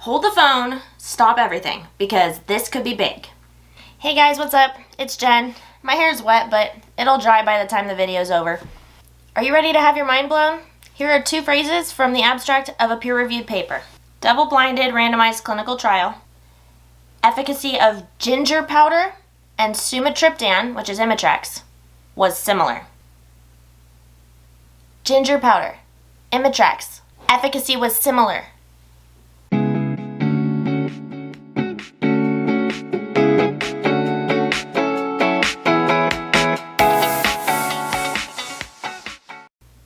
hold the phone, stop everything, because this could be big. Hey guys, what's up? It's Jen. My hair's wet, but it'll dry by the time the video's over. Are you ready to have your mind blown? Here are 2 phrases from the abstract of a peer-reviewed paper. Double-blinded randomized clinical trial. Efficacy of ginger powder and Sumatriptan, which is Imitrex, was similar. Ginger powder, Imitrex, efficacy was similar.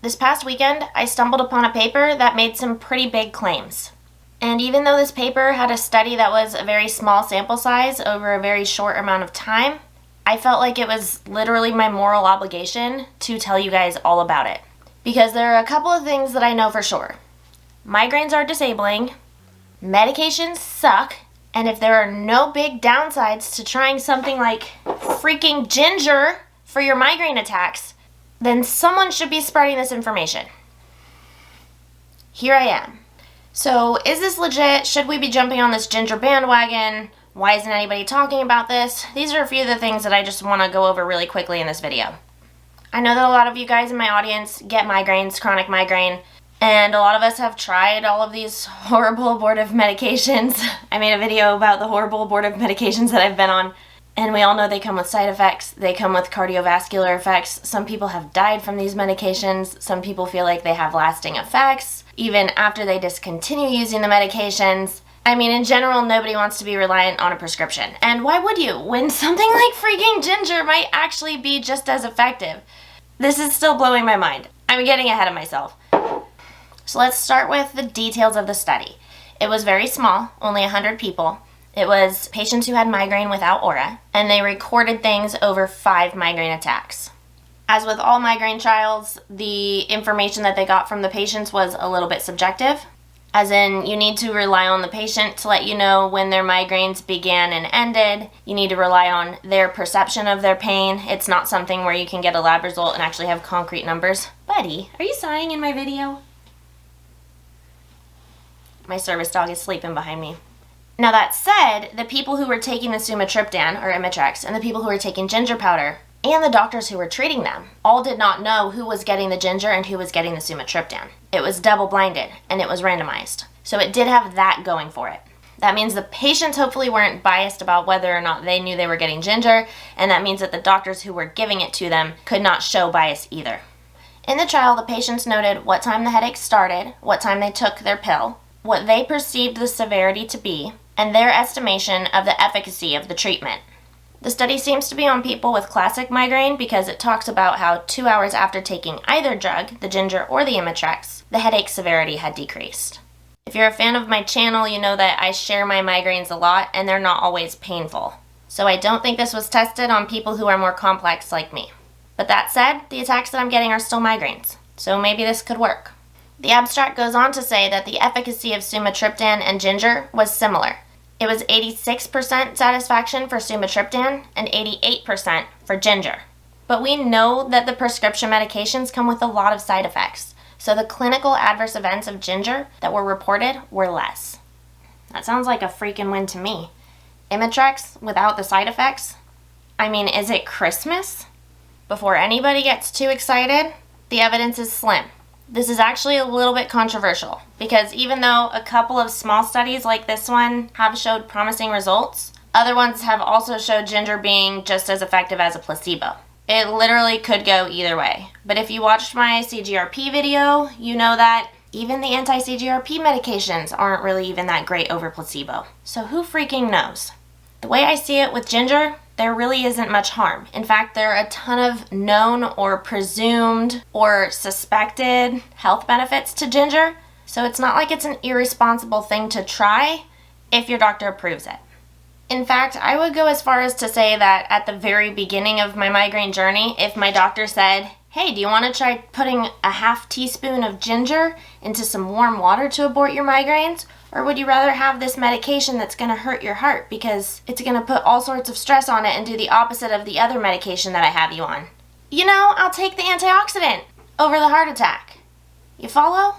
This past weekend, I stumbled upon a paper that made some pretty big claims. And even though this paper had a study that was a very small sample size over a very short amount of time, I felt like it was literally my moral obligation to tell you guys all about it. Because there are a couple of things that I know for sure. Migraines are disabling, medications suck, and if there are no big downsides to trying something like freaking ginger for your migraine attacks, then someone should be spreading this information. Here I am. So, is this legit? Should we be jumping on this ginger bandwagon? Why isn't anybody talking about this? These are a few of the things that I just want to go over really quickly in this video. I know that a lot of you guys in my audience get migraines, chronic migraine, and a lot of us have tried all of these horrible abortive medications. I made a video about the horrible abortive medications that I've been on. And we all know they come with side effects, they come with cardiovascular effects. Some people have died from these medications, some people feel like they have lasting effects, even after they discontinue using the medications. I mean, in general, nobody wants to be reliant on a prescription. And why would you, when something like freaking ginger might actually be just as effective? This is still blowing my mind. I'm getting ahead of myself. So let's start with the details of the study. It was very small, only 100 people. It was patients who had migraine without aura, and they recorded things over 5 migraine attacks. As with all migraine trials, the information that they got from the patients was a little bit subjective, as in you need to rely on the patient to let you know when their migraines began and ended. You need to rely on their perception of their pain. It's not something where you can get a lab result and actually have concrete numbers. Buddy, are you sighing in my video? My service dog is sleeping behind me. Now that said, the people who were taking the Sumatriptan, or Imitrex, and the people who were taking ginger powder, and the doctors who were treating them, all did not know who was getting the ginger and who was getting the Sumatriptan. It was double-blinded, and it was randomized. So it did have that going for it. That means the patients hopefully weren't biased about whether or not they knew they were getting ginger, and that means that the doctors who were giving it to them could not show bias either. In the trial, the patients noted what time the headache started, what time they took their pill, what they perceived the severity to be, and their estimation of the efficacy of the treatment. The study seems to be on people with classic migraine because it talks about how 2 hours after taking either drug, the ginger or the Imitrex, the headache severity had decreased. If you're a fan of my channel, you know that I share my migraines a lot and they're not always painful. So I don't think this was tested on people who are more complex like me. But that said, the attacks that I'm getting are still migraines, so maybe this could work. The abstract goes on to say that the efficacy of Sumatriptan and ginger was similar. It was 86% satisfaction for Sumatriptan and 88% for ginger. But we know that the prescription medications come with a lot of side effects, so the clinical adverse events of ginger that were reported were less. That sounds like a freaking win to me. Imitrex without the side effects? I mean, is it Christmas? Before anybody gets too excited, the evidence is slim. This is actually a little bit controversial because even though a couple of small studies like this one have showed promising results, other ones have also showed ginger being just as effective as a placebo. It literally could go either way. But if you watched my CGRP video, you know that even the anti-CGRP medications aren't really even that great over placebo. So who freaking knows? The way I see it with ginger, there really isn't much harm. In fact, there are a ton of known or presumed or suspected health benefits to ginger, so it's not like it's an irresponsible thing to try if your doctor approves it. In fact, I would go as far as to say that at the very beginning of my migraine journey, if my doctor said, hey, do you want to try putting a half teaspoon of ginger into some warm water to abort your migraines? Or would you rather have this medication that's going to hurt your heart because it's going to put all sorts of stress on it and do the opposite of the other medication that I have you on? You know, I'll take the antioxidant over the heart attack. You follow?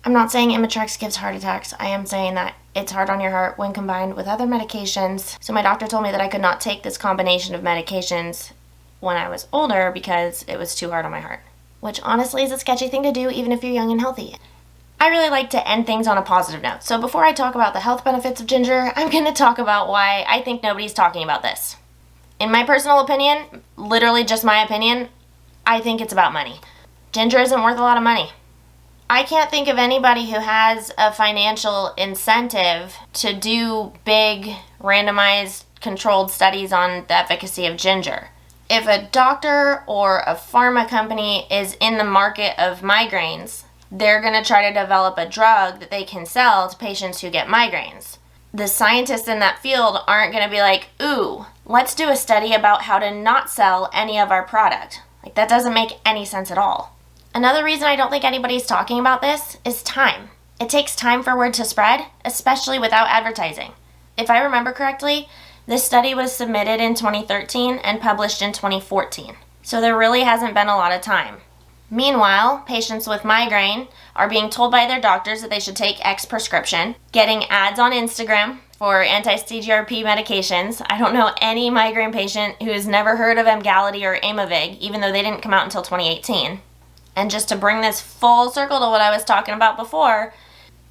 I'm not saying Imitrex gives heart attacks. I am saying that it's hard on your heart when combined with other medications. So my doctor told me that I could not take this combination of medications when I was older because it was too hard on my heart. Which honestly is a sketchy thing to do even if you're young and healthy. I really like to end things on a positive note. So before I talk about the health benefits of ginger, I'm going to talk about why I think nobody's talking about this. In my personal opinion, literally just my opinion, I think it's about money. Ginger isn't worth a lot of money. I can't think of anybody who has a financial incentive to do big, randomized, controlled studies on the efficacy of ginger. If a doctor or a pharma company is in the market of migraines, they're going to try to develop a drug that they can sell to patients who get migraines. The scientists in that field aren't going to be like, ooh, let's do a study about how to not sell any of our product. Like, that doesn't make any sense at all. Another reason I don't think anybody's talking about this is time. It takes time for word to spread, especially without advertising. If I remember correctly, this study was submitted in 2013 and published in 2014. So there really hasn't been a lot of time. Meanwhile, patients with migraine are being told by their doctors that they should take X prescription, getting ads on Instagram for anti-CGRP medications. I don't know any migraine patient who has never heard of Emgality or Aimovig, even though they didn't come out until 2018. And just to bring this full circle to what I was talking about before,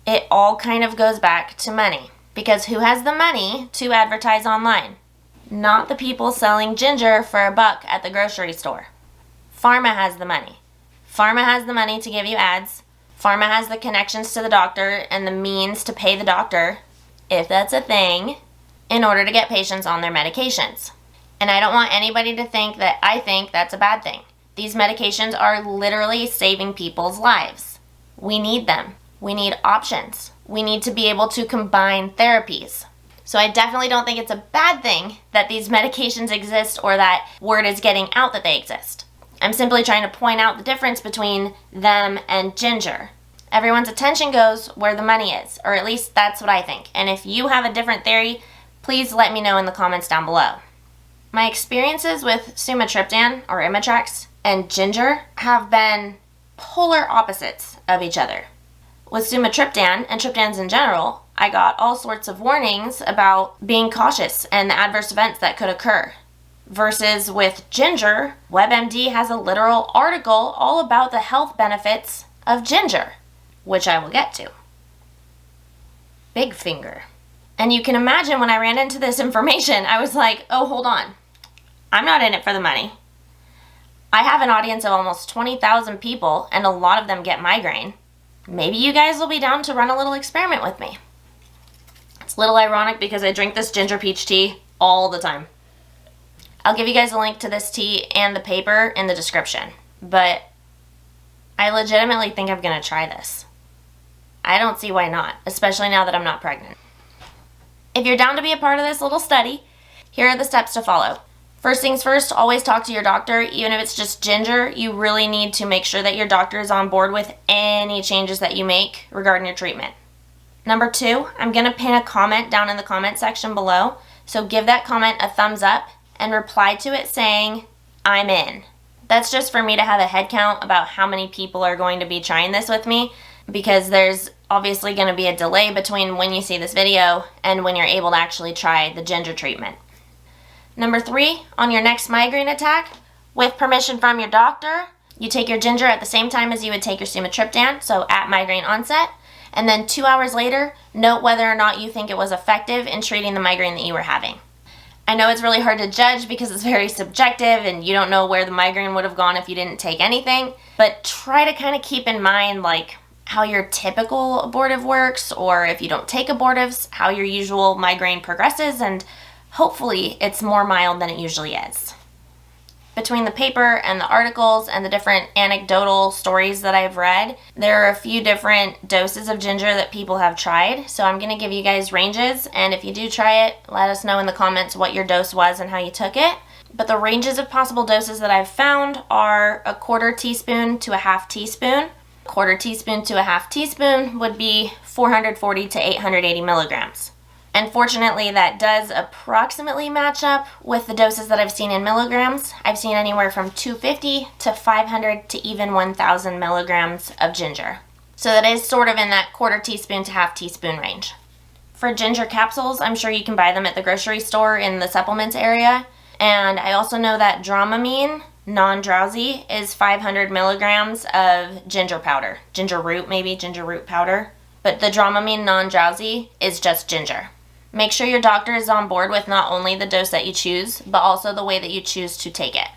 it all kind of goes back to money. Because who has the money to advertise online? Not the people selling ginger for $1 at the grocery store. Pharma has the money. Pharma has the money to give you ads. Pharma has the connections to the doctor and the means to pay the doctor, if that's a thing, in order to get patients on their medications. And I don't want anybody to think that I think that's a bad thing. These medications are literally saving people's lives. We need them. We need options. We need to be able to combine therapies. So I definitely don't think it's a bad thing that these medications exist or that word is getting out that they exist. I'm simply trying to point out the difference between them and ginger. Everyone's attention goes where the money is, or at least that's what I think. And if you have a different theory, please let me know in the comments down below. My experiences with Sumatriptan, or Imitrex, and ginger have been polar opposites of each other. With Sumatriptan, and triptans in general, I got all sorts of warnings about being cautious and the adverse events that could occur. Versus with ginger, WebMD has a literal article all about the health benefits of ginger, which I will get to. Big finger. And you can imagine when I ran into this information, I was like, oh, hold on. I'm not in it for the money. I have an audience of almost 20,000 people, and a lot of them get migraine. Maybe you guys will be down to run a little experiment with me. It's a little ironic because I drink this ginger peach tea all the time. I'll give you guys a link to this tea and the paper in the description, but I legitimately think I'm going to try this. I don't see why not, especially now that I'm not pregnant. If you're down to be a part of this little study, here are the steps to follow. First things first, always talk to your doctor. Even if it's just ginger, you really need to make sure that your doctor is on board with any changes that you make regarding your treatment. Number 2, I'm going to pin a comment down in the comment section below, so give that comment a thumbs up and reply to it saying, I'm in. That's just for me to have a head count about how many people are going to be trying this with me, because there's obviously going to be a delay between when you see this video and when you're able to actually try the ginger treatment. Number 3, on your next migraine attack, with permission from your doctor, you take your ginger at the same time as you would take your Sumatriptan, so at migraine onset, and then 2 hours later, note whether or not you think it was effective in treating the migraine that you were having. I know it's really hard to judge because it's very subjective and you don't know where the migraine would have gone if you didn't take anything, but try to kind of keep in mind like how your typical abortive works, or if you don't take abortives, how your usual migraine progresses, and hopefully it's more mild than it usually is. Between the paper and the articles and the different anecdotal stories that I've read, there are a few different doses of ginger that people have tried. So I'm going to give you guys ranges, and if you do try it, let us know in the comments what your dose was and how you took it. But the ranges of possible doses that I've found are a 1/4 teaspoon to a 1/2 teaspoon. 1/4 teaspoon to a 1/2 teaspoon would be 440 to 880 milligrams. And fortunately, that does approximately match up with the doses that I've seen in milligrams. I've seen anywhere from 250 to 500 to even 1,000 milligrams of ginger. So that is sort of in that quarter teaspoon to half teaspoon range. For ginger capsules, I'm sure you can buy them at the grocery store in the supplements area. And I also know that Dramamine non-drowsy is 500 milligrams of ginger powder. Ginger root powder. But the Dramamine non-drowsy is just ginger. Make sure your doctor is on board with not only the dose that you choose, but also the way that you choose to take it.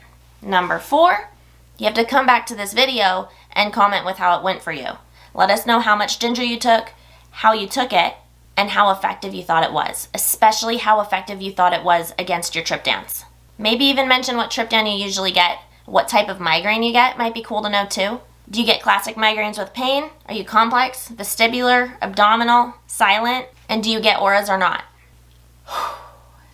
Number 4, you have to come back to this video and comment with how it went for you. Let us know how much ginger you took, how you took it, and how effective you thought it was, especially how effective you thought it was against your triptans. Maybe even mention what triptan you usually get, what type of migraine you get might be cool to know too. Do you get classic migraines with pain? Are you complex, vestibular, abdominal, silent? And do you get auras or not?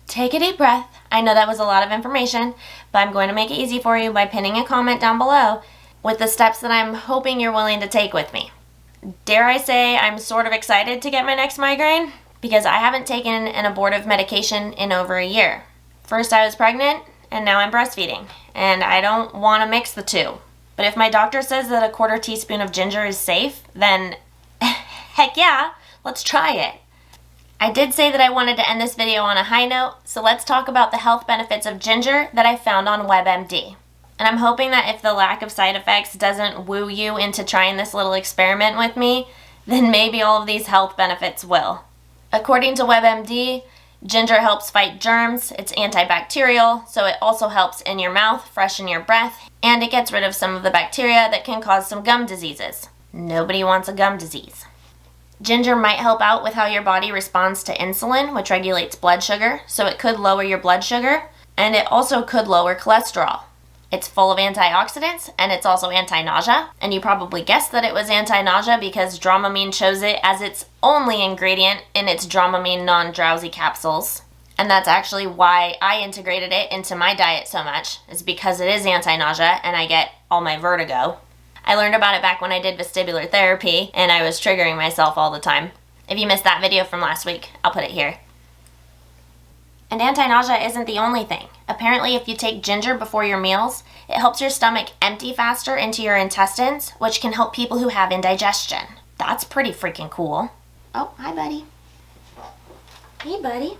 Take a deep breath. I know that was a lot of information, but I'm going to make it easy for you by pinning a comment down below with the steps that I'm hoping you're willing to take with me. Dare I say I'm sort of excited to get my next migraine? Because I haven't taken an abortive medication in over a year. First I was pregnant, and now I'm breastfeeding, and I don't want to mix the two. But if my doctor says that a quarter teaspoon of ginger is safe, then heck yeah, let's try it. I did say that I wanted to end this video on a high note, so let's talk about the health benefits of ginger that I found on WebMD. And I'm hoping that if the lack of side effects doesn't woo you into trying this little experiment with me, then maybe all of these health benefits will. According to WebMD, ginger helps fight germs, it's antibacterial, so it also helps in your mouth, freshen your breath, and it gets rid of some of the bacteria that can cause some gum diseases. Nobody wants a gum disease. Ginger might help out with how your body responds to insulin, which regulates blood sugar, so it could lower your blood sugar, and it also could lower cholesterol. It's full of antioxidants, and it's also anti-nausea, and you probably guessed that it was anti-nausea because Dramamine chose it as its only ingredient in its Dramamine non-drowsy capsules. And that's actually why I integrated it into my diet so much, is because it is anti-nausea and I get all my vertigo. I learned about it back when I did vestibular therapy, and I was triggering myself all the time. If you missed that video from last week, I'll put it here. And anti-nausea isn't the only thing. Apparently, if you take ginger before your meals, it helps your stomach empty faster into your intestines, which can help people who have indigestion. That's pretty freaking cool. Oh, hi, buddy. Hey, buddy.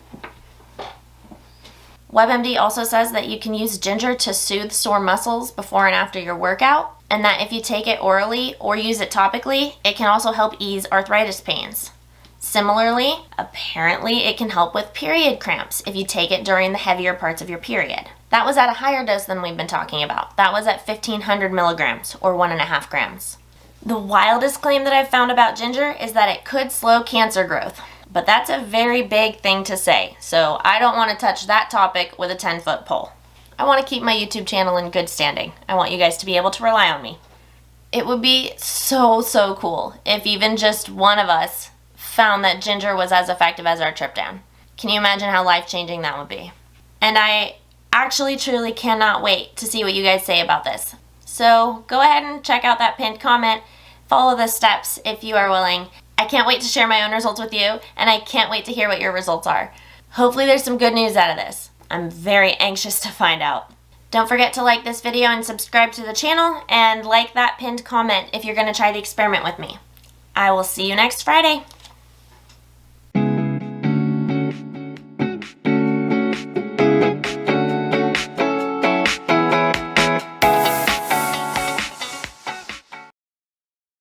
WebMD also says that you can use ginger to soothe sore muscles before and after your workout, and that if you take it orally or use it topically, it can also help ease arthritis pains. Similarly, apparently it can help with period cramps if you take it during the heavier parts of your period. That was at a higher dose than we've been talking about. That was at 1,500 milligrams, or 1.5 grams. The wildest claim that I've found about ginger is that it could slow cancer growth. But that's a very big thing to say, so I don't want to touch that topic with a 10-foot pole. I want to keep my YouTube channel in good standing. I want you guys to be able to rely on me. It would be so cool if even just one of us found that ginger was as effective as our triptan. Can you imagine how life-changing that would be? And I actually truly cannot wait to see what you guys say about this. So go ahead and check out that pinned comment, follow the steps if you are willing. I can't wait to share my own results with you, and I can't wait to hear what your results are. Hopefully there's some good news out of this. I'm very anxious to find out. Don't forget to like this video and subscribe to the channel, and like that pinned comment if you're going to try the experiment with me. I will see you next Friday.